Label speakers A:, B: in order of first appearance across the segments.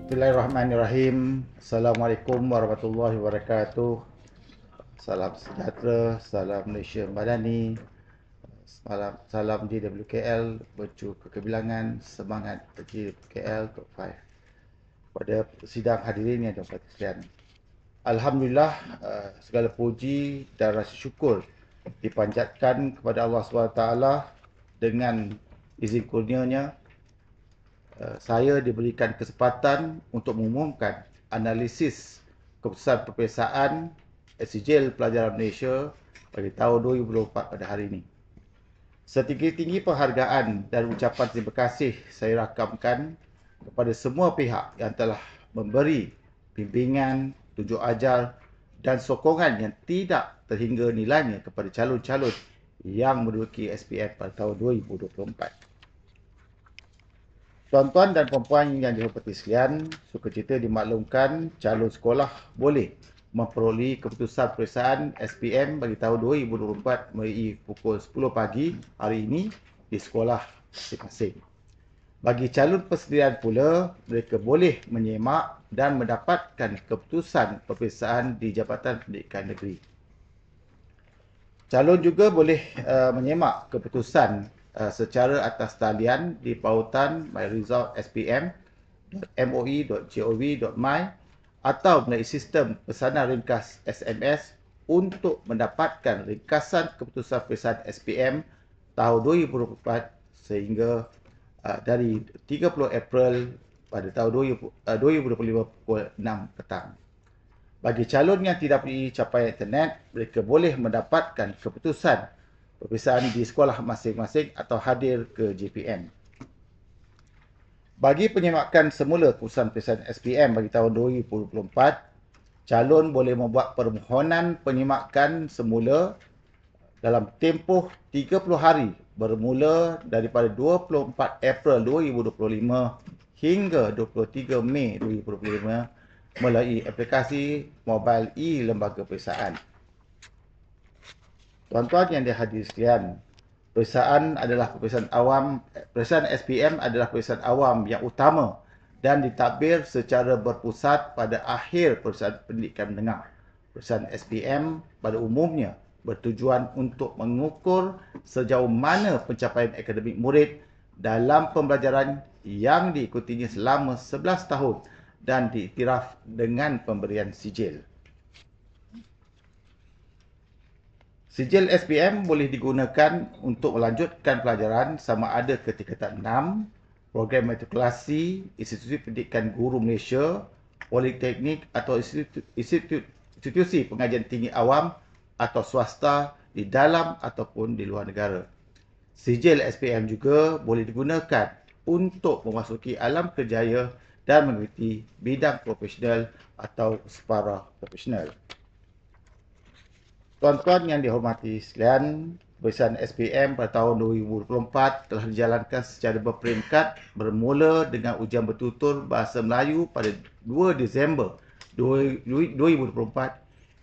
A: Bismillahirrahmanirrahim. Assalamualaikum warahmatullahi wabarakatuh. Salam sejahtera, salam Malaysia Madani, salam GWKL, bercu kekebilangan, semangat GWKL Top 5. Pada sidang hadirin yang dihormati sekalian, Alhamdulillah, segala puji dan rasa syukur dipanjatkan kepada Allah SWT dengan izin kurnianya. Saya diberikan kesempatan untuk mengumumkan analisis keputusan peperiksaan sijil pelajaran Malaysia bagi tahun 2024 pada hari ini. Setinggi-tinggi penghargaan dan ucapan terima kasih saya rakamkan kepada semua pihak yang telah memberi bimbingan, tunjuk ajar dan sokongan yang tidak terhingga nilainya kepada calon-calon yang menduduki SPM pada tahun 2024. Tuan-tuan dan puan-puan yang dihormati sekalian, sukacita dimaklumkan calon sekolah boleh memperolehi keputusan peperiksaan SPM bagi tahun 2024 mulai pukul 10 pagi hari ini di sekolah masing-masing. Bagi calon persendirian pula, mereka boleh menyemak dan mendapatkan keputusan peperiksaan di Jabatan Pendidikan Negeri. Calon juga boleh menyemak keputusan secara atas talian di pautan myresultspm.moi.gov.my atau melalui sistem pesanan ringkas SMS untuk mendapatkan ringkasan keputusan peperiksaan SPM tahun 2024 sehingga dari 30 April pada tahun 2025 pukul 6 petang. Bagi calon yang tidak mempunyai capaian internet, mereka boleh mendapatkan keputusan peperiksaan di sekolah masing-masing atau hadir ke JPN. Bagi penyemakan semula keputusan peperiksaan SPM bagi tahun 2024, calon boleh membuat permohonan penyemakan semula dalam tempoh 30 hari bermula daripada 24 April 2025 hingga 23 Mei 2025 melalui aplikasi mobile e-Lembaga Peperiksaan. Tuan-tuan yang dihadiri sekalian, peperiksaan SPM adalah peperiksaan awam yang utama dan ditadbir secara berpusat pada akhir peperiksaan pendidikan menengah. Peperiksaan SPM pada umumnya bertujuan untuk mengukur sejauh mana pencapaian akademik murid dalam pembelajaran yang diikutinya selama 11 tahun dan diiktiraf dengan pemberian sijil. Sijil SPM boleh digunakan untuk melanjutkan pelajaran sama ada ke tingkatan 6, program matrikulasi, institusi pendidikan guru Malaysia, politeknik atau institusi pengajian tinggi awam atau swasta di dalam ataupun di luar negara. Sijil SPM juga boleh digunakan untuk memasuki alam kerjaya dan mengikuti bidang profesional atau separa profesional. Tuan-tuan yang dihormati sekalian, peperiksaan SPM pada tahun 2024 telah dijalankan secara berperingkat bermula dengan ujian bertutur Bahasa Melayu pada 2 Disember 2024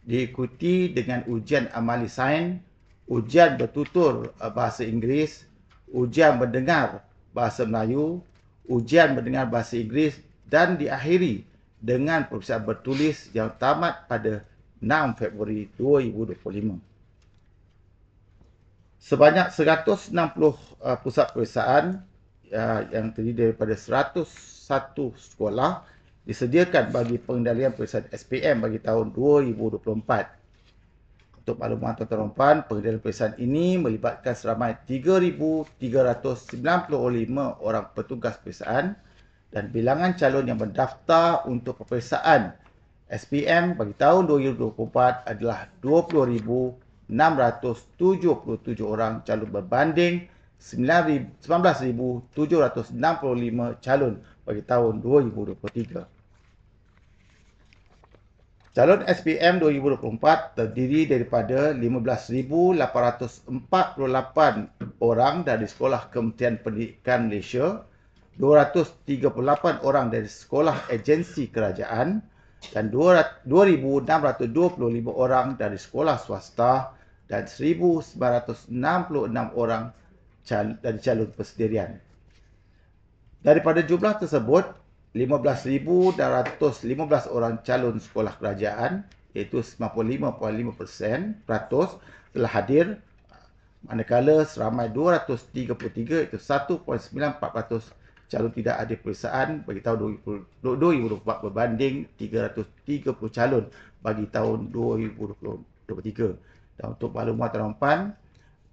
A: diikuti dengan ujian amali sains, ujian bertutur Bahasa Inggeris, ujian mendengar Bahasa Melayu, ujian mendengar Bahasa Inggeris dan diakhiri dengan peperiksaan bertulis yang tamat pada 6 Februari 2025. Sebanyak 160 pusat peperiksaan yang terdiri daripada 101 sekolah disediakan bagi pengendalian peperiksaan SPM bagi tahun 2024. Untuk makluman tuan-tuan, pengendalian peperiksaan ini melibatkan seramai 3,395 orang petugas peperiksaan dan bilangan calon yang mendaftar untuk peperiksaan SPM bagi tahun 2024 adalah 20,677 orang calon berbanding 19,765 calon bagi tahun 2023. Calon SPM 2024 terdiri daripada 15,848 orang dari Sekolah Kementerian Pendidikan Malaysia, 238 orang dari Sekolah Agensi Kerajaan dan 2,625 orang dari sekolah swasta dan 1,966 orang dari calon persendirian. Daripada jumlah tersebut, 15,615 orang calon sekolah kerajaan, iaitu 95.5% telah hadir, manakala seramai 233 iaitu 1.94% calon tidak hadir peperiksaan bagi tahun 2024 berbanding 330 calon bagi tahun 2023. Dan untuk maklumat tuan-tuan,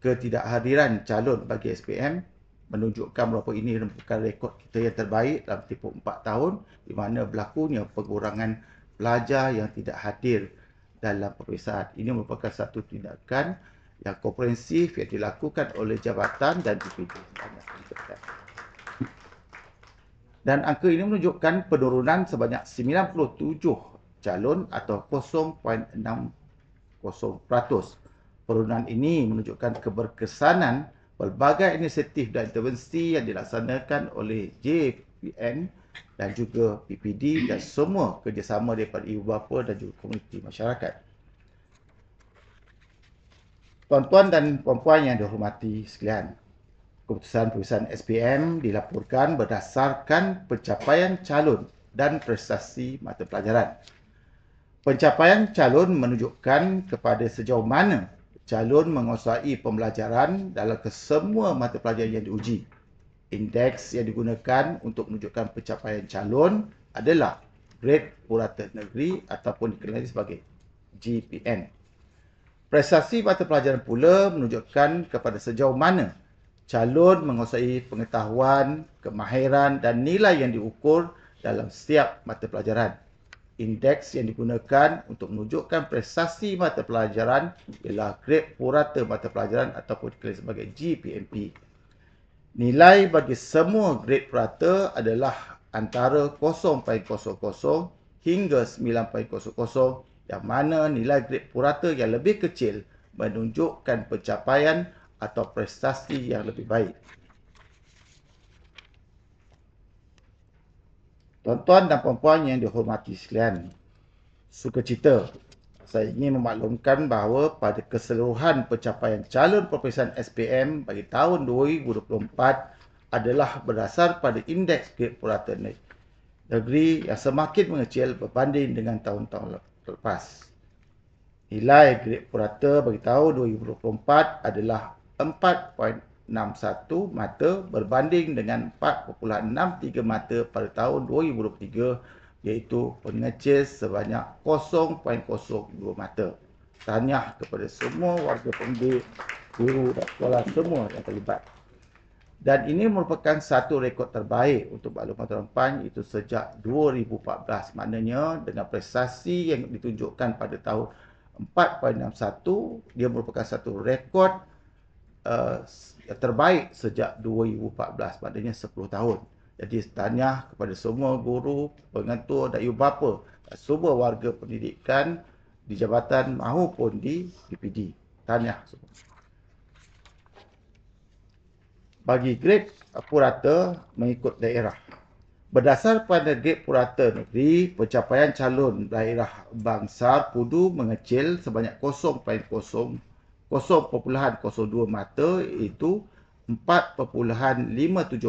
A: ketidakhadiran calon bagi SPM menunjukkan bahawa ini merupakan rekod kita yang terbaik dalam tempoh 4 tahun di mana berlakunya pengurangan pelajar yang tidak hadir dalam peperiksaan. Ini merupakan satu tindakan yang komprehensif yang dilakukan oleh jabatan dan DPD. Dan angka ini menunjukkan penurunan sebanyak 97 calon atau 0.60%. Penurunan ini menunjukkan keberkesanan pelbagai inisiatif dan intervensi yang dilaksanakan oleh JPN dan juga PPD dan semua kerjasama daripada ibu bapa dan juga komuniti masyarakat. Tuan-tuan dan puan-puan yang dihormati sekalian, keputusan peperiksaan SPM dilaporkan berdasarkan pencapaian calon dan prestasi mata pelajaran. Pencapaian calon menunjukkan kepada sejauh mana calon menguasai pembelajaran dalam kesemua mata pelajaran yang diuji. Indeks yang digunakan untuk menunjukkan pencapaian calon adalah Grade Purata Negeri ataupun dikenali sebagai GPN. Prestasi mata pelajaran pula menunjukkan kepada sejauh mana calon menguasai pengetahuan, kemahiran dan nilai yang diukur dalam setiap mata pelajaran. Indeks yang digunakan untuk menunjukkan prestasi mata pelajaran ialah Grade Purata Mata Pelajaran ataupun dikenali sebagai GPMP. Nilai bagi semua grade purata adalah antara 0.00 hingga 9.00, yang mana nilai grade purata yang lebih kecil menunjukkan pencapaian atau prestasi yang lebih baik. Tuan-tuan dan puan-puan yang dihormati sekalian, sukacita saya ingin memaklumkan bahawa pada keseluruhan pencapaian calon peperiksaan SPM bagi tahun 2024 adalah berdasar pada indeks grade purata negeri yang semakin mengecil berbanding dengan tahun-tahun lepas. Nilai grade purata bagi tahun 2024 adalah 4.61 mata berbanding dengan 4.63 mata pada tahun 2023, iaitu mengecil sebanyak 0.02 mata. Tahniah kepada semua warga pendidik, guru dan sekolah semua yang terlibat. Dan ini merupakan satu rekod terbaik untuk maklumat tuan-tuan, iaitu sejak 2014. Maknanya dengan prestasi yang ditunjukkan pada tahun 4.61, dia merupakan satu rekod terbaik sejak 2014, maknanya 10 tahun. Jadi tahniah kepada semua guru, pengetua dan ibu bapa dan semua warga pendidikan di jabatan maupun di DPD. Tahniah semua. Bagi grade purata mengikut daerah. Berdasar pada grade purata negeri, pencapaian calon daerah Bangsar Pudu mengecil sebanyak 0.02 mata, iaitu 4.57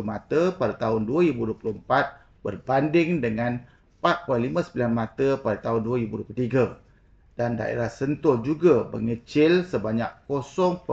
A: mata pada tahun 2024 berbanding dengan 4.59 mata pada tahun 2023. Dan daerah Sentul juga mengecil sebanyak 0.04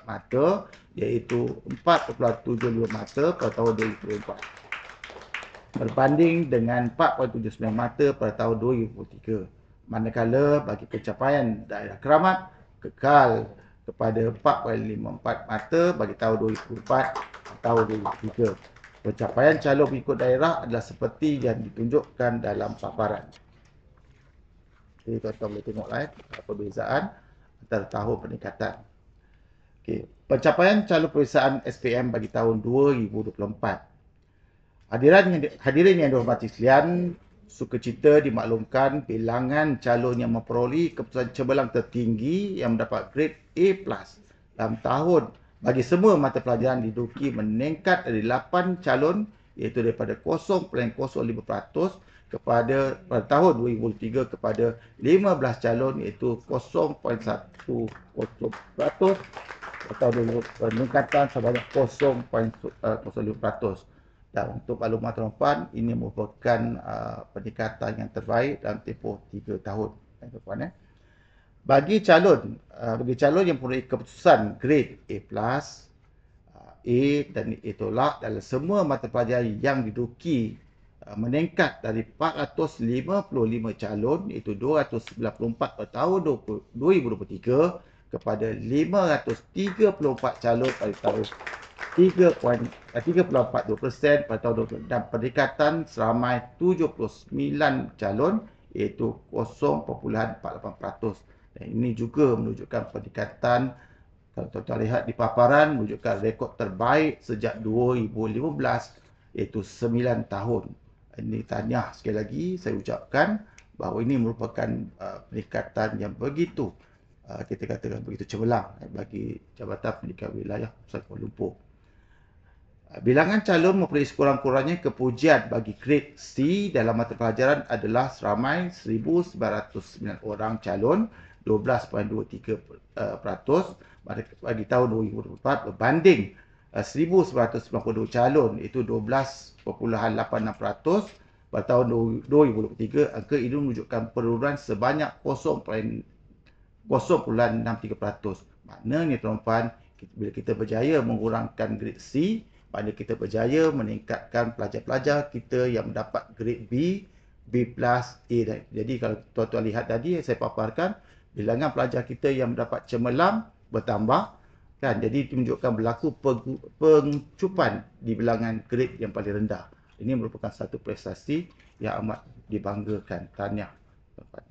A: mata, iaitu 4.75 mata pada tahun 2024 berbanding dengan 4.79 mata pada tahun 2023. Manakala bagi pencapaian daerah Keramat kekal kepada 4.54 mata bagi tahun 2024 tahun 2023. Pencapaian calon mengikut daerah adalah seperti yang ditunjukkan dalam paparan. Jadi tuan-tuan boleh tengoklah perbezaan antara tahun peningkatan. Okey, pencapaian calon peperiksaan SPM bagi tahun 2024. Hadirin yang dihormati sekalian, sukacita dimaklumkan bilangan calon yang memperolehi keputusan cemerlang tertinggi yang mendapat grade A+ dalam tahun bagi semua mata pelajaran diduduki meningkat dari 8 calon, iaitu daripada 0.05% pada tahun 2023 kepada 15 calon, iaitu 0.10% atau peningkatan sebanyak 0.05%. Dan untuk maklumat tuan-tuan, ini merupakan peningkatan yang terbaik dalam tempoh 3 tahun. Tuan-tuan, bagi calon yang mempunyai keputusan grade A+, A dan A tolak dalam semua mata pelajaran yang diduduki meningkat dari 455 calon iaitu 294 pada tahun 2023 kepada 534 calon pada tahun 3.2% pada tahun 2020 dan peningkatan seramai 79 calon iaitu 0.48%. Dan ini juga menunjukkan peningkatan, kalau tuan-tuan lihat di paparan, menunjukkan rekod terbaik sejak 2015 iaitu 9 tahun. Ini tahniah sekali lagi saya ucapkan bahawa ini merupakan peningkatan yang begitu kita katakan begitu cemerlang bagi Jabatan Pendidikan Wilayah Pusat Kuala Lumpur. Bilangan calon mempunyai sekurang-kurangnya kepujian bagi grade C dalam mata pelajaran adalah seramai 1,909 orang calon, 12.23% bagi tahun 2024 berbanding 1,992 calon iaitu 12.86% pada tahun 2023. Angka ini menunjukkan penurunan sebanyak 0.63%. Maknanya tuan-tuan, bila kita berjaya mengurangkan grade C, maknanya kita berjaya meningkatkan pelajar-pelajar kita yang mendapat grade B, B+, A. Jadi kalau tuan-tuan lihat tadi saya paparkan, bilangan pelajar kita yang mendapat cemerlang bertambah, kan? Jadi itu menunjukkan berlaku pengucupan di bilangan grade yang paling rendah. Ini merupakan satu prestasi yang amat dibanggakan. Tahniah, tuan-tuan.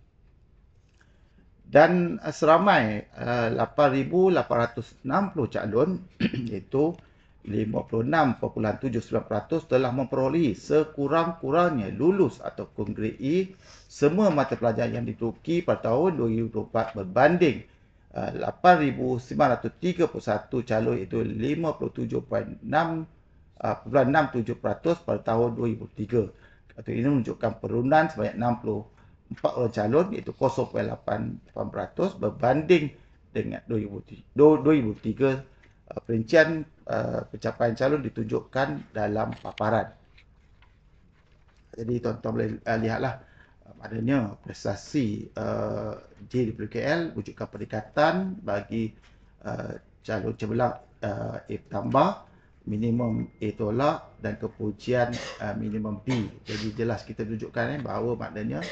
A: Dan seramai 8,860 calon iaitu 56.79% telah memperolehi sekurang-kurangnya lulus ataupun grade E semua mata pelajaran yang diduduki pada tahun 2024 berbanding 8,931 calon iaitu 57.67% pada tahun 2023. Ini menunjukkan penurunan sebanyak 64 orang calon iaitu 0.88% berbanding dengan 2003. Perincian pencapaian calon ditunjukkan dalam paparan. Jadi tuan-tuan boleh lihatlah maknanya prestasi JWKL wujudkan peningkatan bagi calon cemerlang A tambah, minimum A tolak dan kepujian minimum B. Jadi jelas kita tunjukkan bahawa maknanya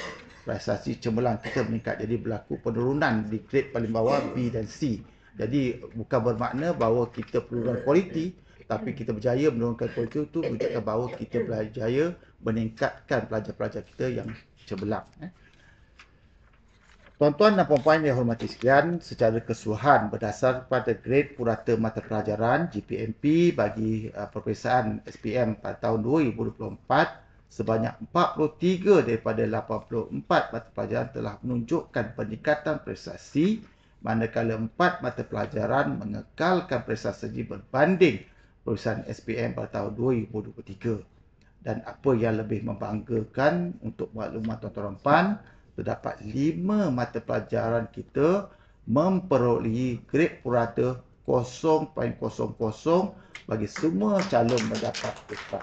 A: prestasi cemerlang kita meningkat. Jadi berlaku penurunan di grade paling bawah B dan C. Jadi bukan bermakna bahawa kita penurunkan kualiti, tapi kita berjaya menurunkan kualiti itu menunjukkan bahawa kita berjaya meningkatkan pelajar-pelajar kita yang cemerlang. Tuan-tuan dan puan-puan yang hormati sekalian, secara keseluruhan berdasar pada grade purata mata pelajaran GPMP bagi peperiksaan SPM pada tahun 2024, sebanyak 43 daripada 84 mata pelajaran telah menunjukkan peningkatan prestasi, manakala 4 mata pelajaran mengekalkan prestasi berbanding peperiksaan SPM pada tahun 2023. Dan apa yang lebih membanggakan untuk maklumat tuan-tuan, terdapat 5 mata pelajaran kita memperolehi grade purata 0.00 bagi semua calon mendapat A+.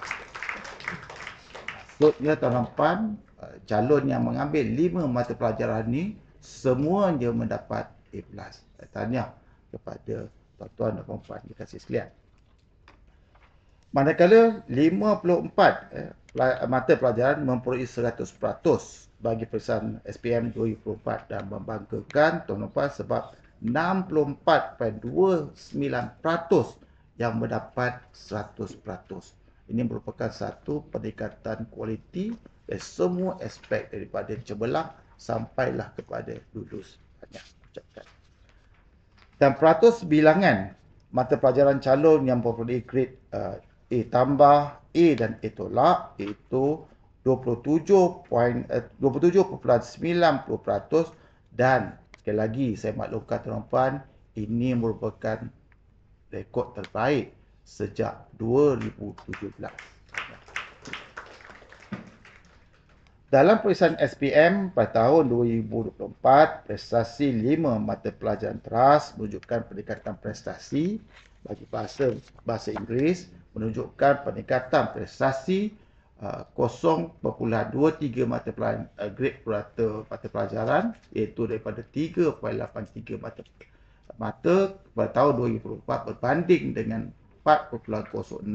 A: Maksudnya tuan-tuan, calon yang mengambil 5 mata pelajaran ni semuanya mendapat A+. Tahniah kepada tuan-tuan dan puan-puan dikasihi sekalian. Manakala 54 mata pelajaran memperolehi 100% bagi peperiksaan SPM 2024 dan membanggakan tuan-tuan sebab 64.29% yang mendapat 100%. Ini merupakan satu peningkatan kualiti dari semua aspek daripada cemerlang sampailah kepada lulus. Ucapkan. Dan peratus bilangan mata pelajaran calon yang mempunyai grade A tambah, A dan A tolak iaitu 27.90% dan sekali lagi saya maklumkan tuan-tuan, ini merupakan rekod terbaik sejak 2017. Dalam peperiksaan SPM pada tahun 2024, prestasi 5 mata pelajaran teras menunjukkan peningkatan prestasi bagi bahasa Inggeris menunjukkan peningkatan prestasi 0.23 mata pelajaran grade purata mata pelajaran, iaitu daripada 3.83 mata pada tahun 2004 berbanding dengan 4.06.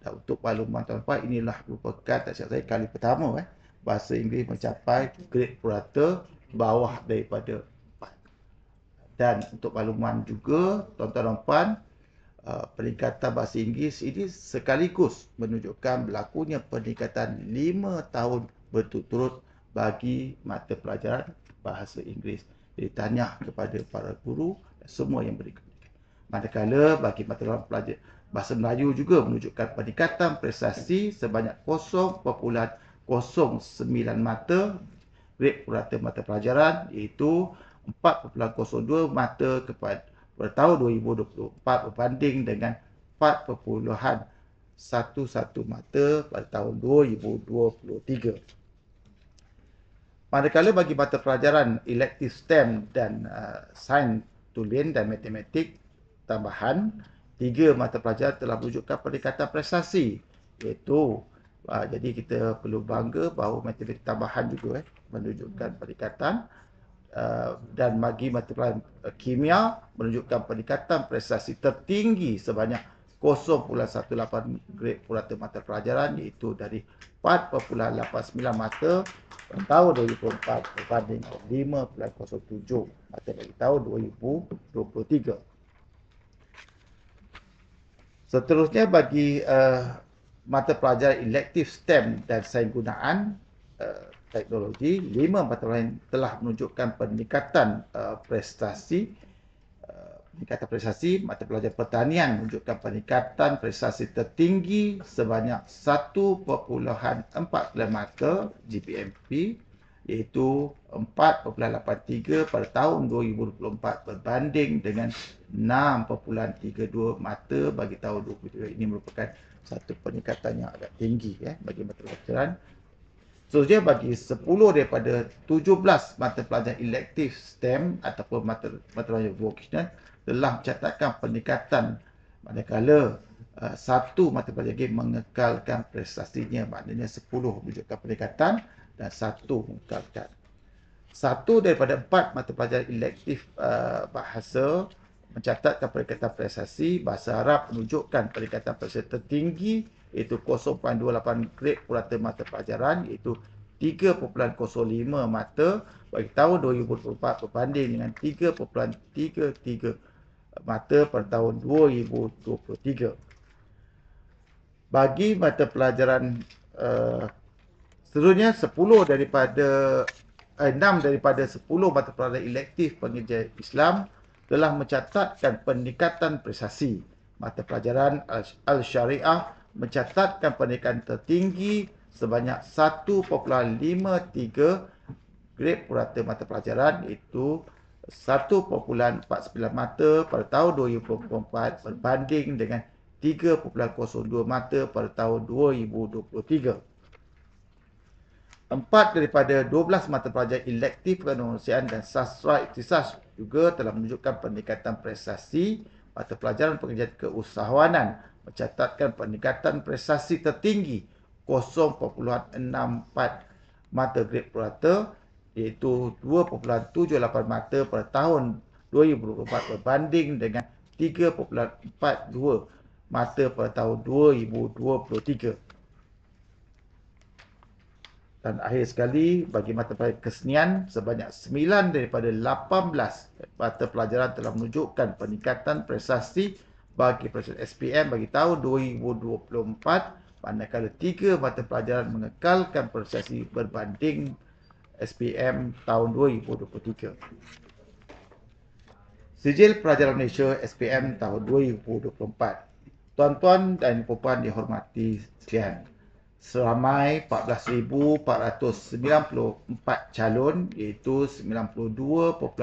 A: Dan untuk makluman tuan-tuan, inilah merupakan, tak silap saya, kali pertama bahasa Inggeris mencapai grade purata bawah daripada 4. Dan untuk makluman juga tuan-tuan dan puan, peningkatan bahasa Inggeris ini sekaligus menunjukkan berlakunya peningkatan 5 tahun berturut-turut bagi mata pelajaran bahasa Inggeris. Jadi tahniah kepada para guru dan semua yang beri pendidikan. Manakala bagi mata pelajaran bahasa Melayu juga menunjukkan peningkatan prestasi sebanyak 0.09 mata grade purata mata pelajaran, iaitu 4.02 mata pada tahun 2024 berbanding dengan 4.11 mata pada tahun 2023. Manakala bagi mata pelajaran elektif STEM dan sains tulen dan matematik tambahan, 3 mata pelajaran telah menunjukkan peningkatan prestasi, iaitu jadi kita perlu bangga bahawa matematik tambahan juga menunjukkan peningkatan. Dan bagi mata pelajaran kimia menunjukkan peningkatan prestasi tertinggi sebanyak 0.18 grade purata mata pelajaran, iaitu dari 4.89 mata pada tahun 2004 berbanding 5.07 mata bagi tahun 2023. Seterusnya bagi mata pelajaran elektif STEM dan sains gunaan teknologi, 5 mata pelajaran telah menunjukkan peningkatan prestasi. Mata pelajaran pertanian menunjukkan peningkatan prestasi tertinggi sebanyak 1.49 mata GPMP, iaitu 4.83 pada tahun 2024 berbanding dengan 6.32 mata bagi tahun 2023. Ini merupakan satu peningkatan yang agak tinggi bagi mata pelajaran. Seterusnya bagi 10 daripada 17 mata pelajaran elektif STEM ataupun mata pelajaran vocational telah mencatatkan peningkatan, manakala satu mata pelajaran game mengekalkan prestasinya, maknanya 10 menunjukkan peningkatan dan 1 mengekalkan. 1 daripada 4 mata pelajaran elektif bahasa mencatatkan peningkatan prestasi. Bahasa Arab menunjukkan peningkatan prestasi tertinggi, iaitu 0.28 grade purata mata pelajaran, iaitu 3.05 mata bagi tahun 2024 berbanding dengan 3.33 mata pada tahun 2023. Bagi mata pelajaran seterusnya, 6 daripada 10 mata pelajaran elektif pengajian Islam telah mencatatkan peningkatan prestasi. Mata pelajaran Al-Syariah mencatatkan peningkatan tertinggi sebanyak 1.53 grade purata mata pelajaran, iaitu 1.49 mata pada tahun 2024 berbanding dengan 3.02 mata pada tahun 2023. 4 daripada 12 mata pelajaran elektif kemanusiaan dan sastra ikhtisas juga telah menunjukkan peningkatan prestasi. Mata pelajaran pengajian keusahawanan mencatatkan peningkatan prestasi tertinggi 0.64 mata grade purata, iaitu 2.78 mata pada tahun 2024 berbanding dengan 3.42 mata pada tahun 2023. Dan akhir sekali, bagi mata pelajaran kesenian, sebanyak 9 daripada 18 mata pelajaran telah menunjukkan peningkatan prestasi bagi prestasi SPM bagi tahun 2024, manakala 3 mata pelajaran mengekalkan prestasi berbanding SPM tahun 2023. Sijil Pelajaran Malaysia SPM tahun 2024. Tuan-tuan dan puan dihormati sekalian, seramai 14,494 calon, iaitu 92.82%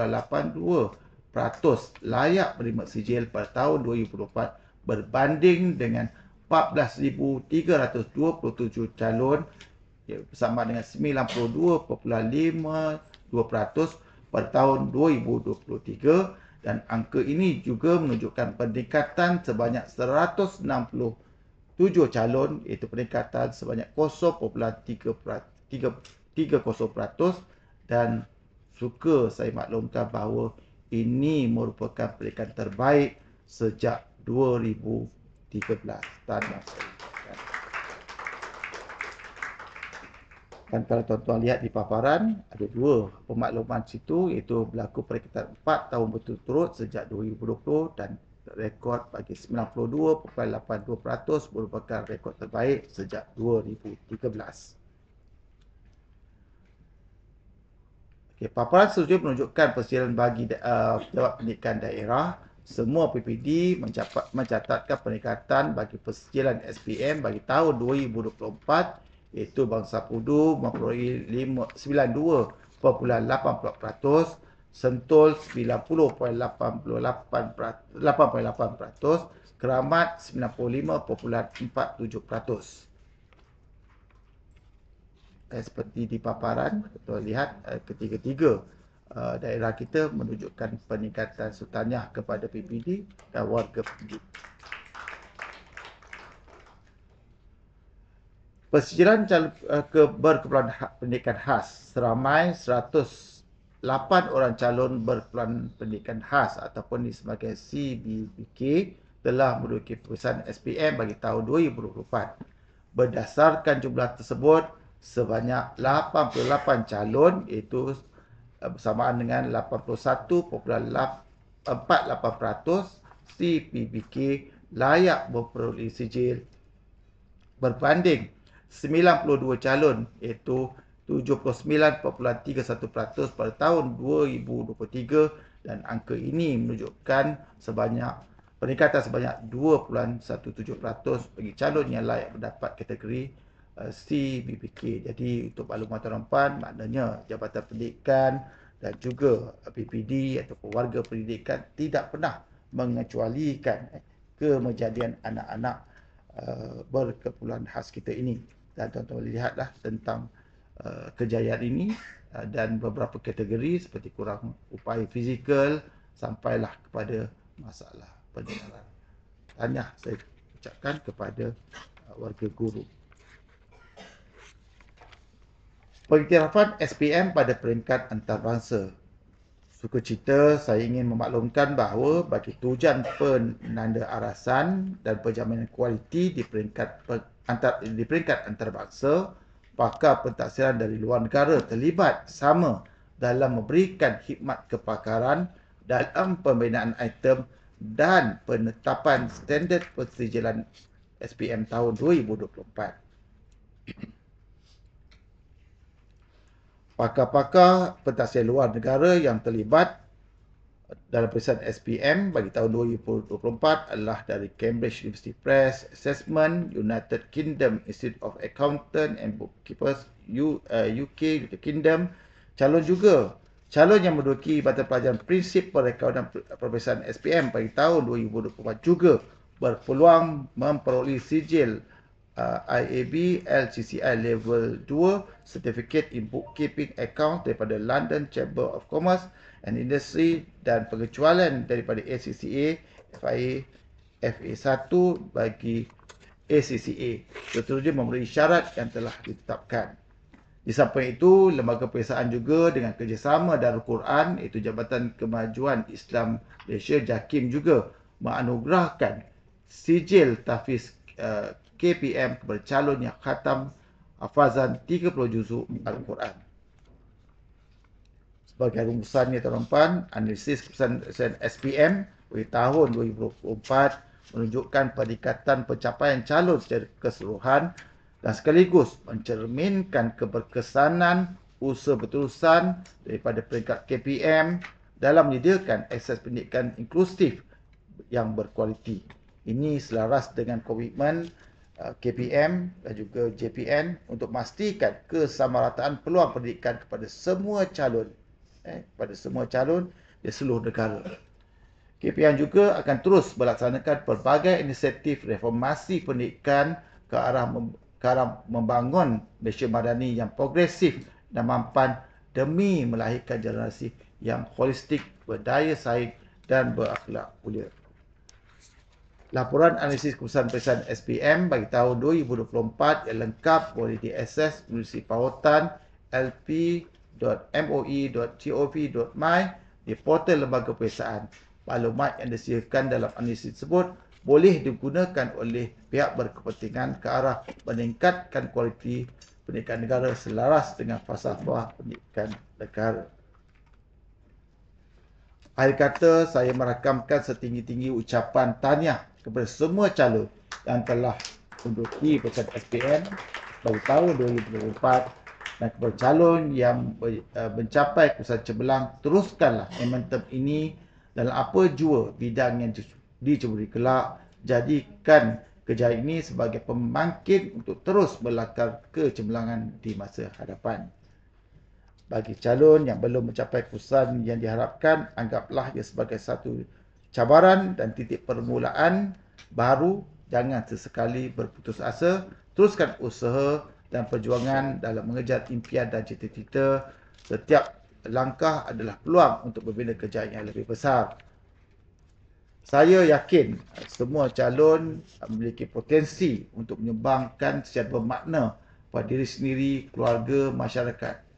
A: layak menerima sijil pada tahun 2024 berbanding dengan 14,327 calon, bersama dengan 92.52% pada tahun 2023, dan angka ini juga menunjukkan peningkatan sebanyak 160 7 calon, iaitu peningkatan sebanyak 0.30%, dan suka saya maklumkan bahawa ini merupakan peningkatan terbaik sejak 2013. Tahniah. Dan kalau tuan-tuan lihat di paparan, ada 2 pemakluman situ, iaitu berlaku peningkatan 4 tahun berturut-turut sejak 2020 dan rekod bagi 92.82% merupakan rekod terbaik sejak 2013. Okay, paparan seterusnya menunjukkan persediaan bagi pejabat pendidikan daerah. Semua PPD mencatatkan peningkatan bagi persediaan SPM bagi tahun 2024, iaitu Bangsa Pudu memperoleh 92.80%, Sentul 90.88%, Keramat 95.47%. Seperti di paparan, kita lihat ketiga-tiga daerah kita menunjukkan peningkatan sultaniah kepada PPD dan warga pendidik. Persediaan berkeperluan pendidikan khas, seramai 108 orang calon berkeperluan pendidikan khas ataupun disebut CBPK telah menduduki peperiksaan SPM bagi tahun 2024. Berdasarkan jumlah tersebut, sebanyak 88 calon, iaitu bersamaan dengan 81.48% CPBK layak memperoleh sijil, berbanding 92 calon, iaitu 79.31% pada tahun 2023, dan angka ini menunjukkan peningkatan sebanyak 2.17% bagi calon yang layak mendapat kategori CBPK. Jadi untuk makluman tuan-tuan, maknanya Jabatan Pendidikan dan juga PPD ataupun warga pendidikan tidak pernah mengecualikan kemejadian anak-anak berkeperluan khas kita ini. Dan tuan-tuan lihatlah tentang kejayaan ini dan beberapa kategori seperti kurang upaya fizikal sampailah kepada masalah pendengaran. Tahniah saya ucapkan kepada warga guru. Pengiktirafan SPM pada peringkat antarabangsa. Sukacita saya ingin memaklumkan bahawa bagi tujuan penandaarasan dan penjaminan kualiti di peringkat antarabangsa, pakar pentaksiran dari luar negara terlibat sama dalam memberikan khidmat kepakaran dalam pembinaan item dan penetapan standard persijilan SPM tahun 2024. Pakar-pakar pentaksiran luar negara yang terlibat dalam peperiksaan SPM bagi tahun 2024 adalah dari Cambridge University Press Assessment, United Kingdom Institute of Accountants and Bookkeepers, UK, United Kingdom. Calon yang menduduki Batan Pelajaran Prinsip Perekonomian Peperiksaan SPM bagi tahun 2024 juga berpeluang memperoleh sijil IAB LCCI Level 2 Certificate in Bookkeeping Account daripada London Chamber of Commerce and Industry dan pengecualian daripada ACCA FIA FA1 bagi ACCA. Seterusnya memenuhi syarat yang telah ditetapkan. Di samping itu, lembaga peperiksaan juga dengan kerjasama Darul Quran, iaitu Jabatan Kemajuan Islam Malaysia JAKIM, juga menganugerahkan sijil tahfiz KPM kepada calon yang khatam hafazan 30 juzuk Al-Quran. Sebagai rumusannya tuan-tuan, analisis keputusan SPM bagi tahun 2024 menunjukkan peningkatan pencapaian calon secara keseluruhan dan sekaligus mencerminkan keberkesanan usaha berterusan daripada peringkat KPM dalam menyediakan akses pendidikan inklusif yang berkualiti. Ini selaras dengan komitmen KPM dan juga JPN untuk memastikan kesamarataan peluang pendidikan kepada semua calon di seluruh negara. KPM juga akan terus melaksanakan pelbagai inisiatif reformasi pendidikan ke arah membangun Malaysia Madani yang progresif dan mampan demi melahirkan generasi yang holistik, berdaya saing dan berakhlak mulia. Laporan analisis keputusan pemeriksaan SPM bagi tahun 2024 yang lengkap boleh diakses melalui pautan lp.moi.gov.my di portal lembaga pemeriksaan. Maklumat yang disediakan dalam analisis tersebut boleh digunakan oleh pihak berkepentingan ke arah meningkatkan kualiti pendidikan negara selaras dengan falsafah pendidikan negara. Akhir kata, saya merakamkan setinggi-tinggi ucapan tahniah kepada semua calon yang telah menduduki pemeriksaan SPM bagi tahun 2024 dan kepada calon yang mencapai keputusan cemerlang, teruskanlah momentum ini dalam apa jua bidang yang diceburi kelak. Jadikan kejayaan ini sebagai pembangkit untuk terus melangkah kecemerlangan di masa hadapan. Bagi calon yang belum mencapai keputusan yang diharapkan, anggaplah ia sebagai satu cabaran dan titik permulaan baru. Jangan sesekali berputus asa. Teruskan usaha dan perjuangan dalam mengejar impian dan cita-cita. Setiap langkah adalah peluang untuk membina kejayaan yang lebih besar. Saya yakin semua calon memiliki potensi untuk menyumbangkan secara bermakna pada diri sendiri, keluarga, masyarakat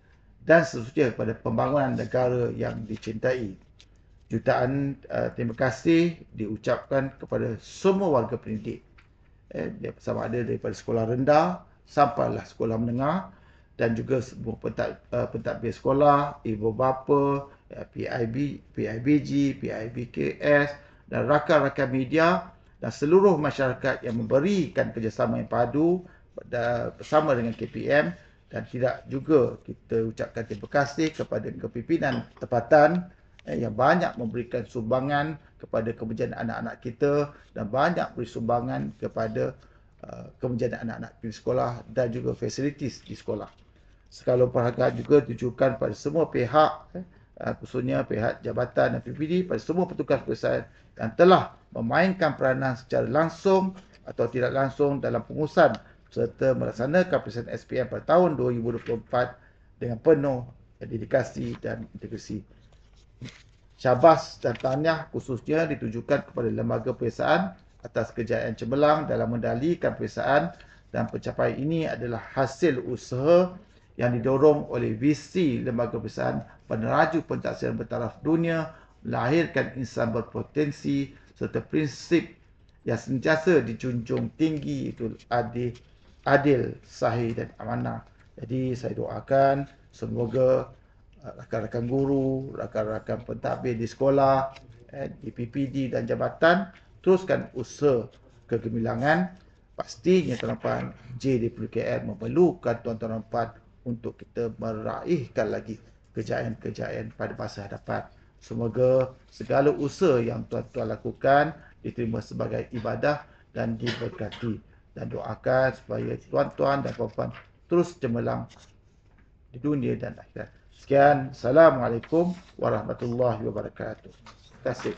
A: dan seterusnya kepada pembangunan negara yang dicintai. Jutaan terima kasih diucapkan kepada semua warga pendidik, sama ada daripada sekolah rendah sampailah sekolah menengah dan juga semua pentadbir sekolah, ibu bapa, PIBG, PIBKS dan rakan-rakan media dan seluruh masyarakat yang memberikan kerjasama yang padu bersama dengan KPM. Dan tidak juga kita ucapkan terima kasih kepada kepimpinan tempatan yang banyak memberikan sumbangan kepada kemenjadian anak-anak kita dan banyak beri sumbangan kepada kemenjadian anak-anak di sekolah dan juga fasilitis di sekolah. Sekalian penghargaan juga ditujukan pada semua pihak, khususnya pihak jabatan dan PPD, pada semua petugas pemeriksaan yang telah memainkan peranan secara langsung atau tidak langsung dalam pengurusan serta melaksanakan pemeriksaan SPM pada tahun 2024 dengan penuh dedikasi dan integrasi. Syabas dan tahniah khususnya ditujukan kepada lembaga pemeriksaan atas kejayaan cemerlang dalam mengendalikan pemeriksaan, dan pencapaian ini adalah hasil usaha yang didorong oleh visi lembaga pemeriksaan peneraju pentaksiran bertaraf dunia, melahirkan insan berpotensi serta prinsip yang sentiasa dijunjung tinggi, itu adil, sahih dan amanah. Jadi saya doakan semoga rakan-rakan guru, rakan-rakan pentadbir di sekolah, di PPD dan jabatan teruskan usaha kegemilangan. Pastinya tuan-tuan JWKL memerlukan tuan-tuan untuk kita meraihkan lagi kejayaan-kejayaan pada masa hadapan. Semoga segala usaha yang tuan-tuan lakukan diterima sebagai ibadah dan diberkati. Dan doakan supaya tuan-tuan dan puan-puan terus cemerlang di dunia dan akhirat. Sekian. Assalamualaikum warahmatullahi wabarakatuh. Terima kasih.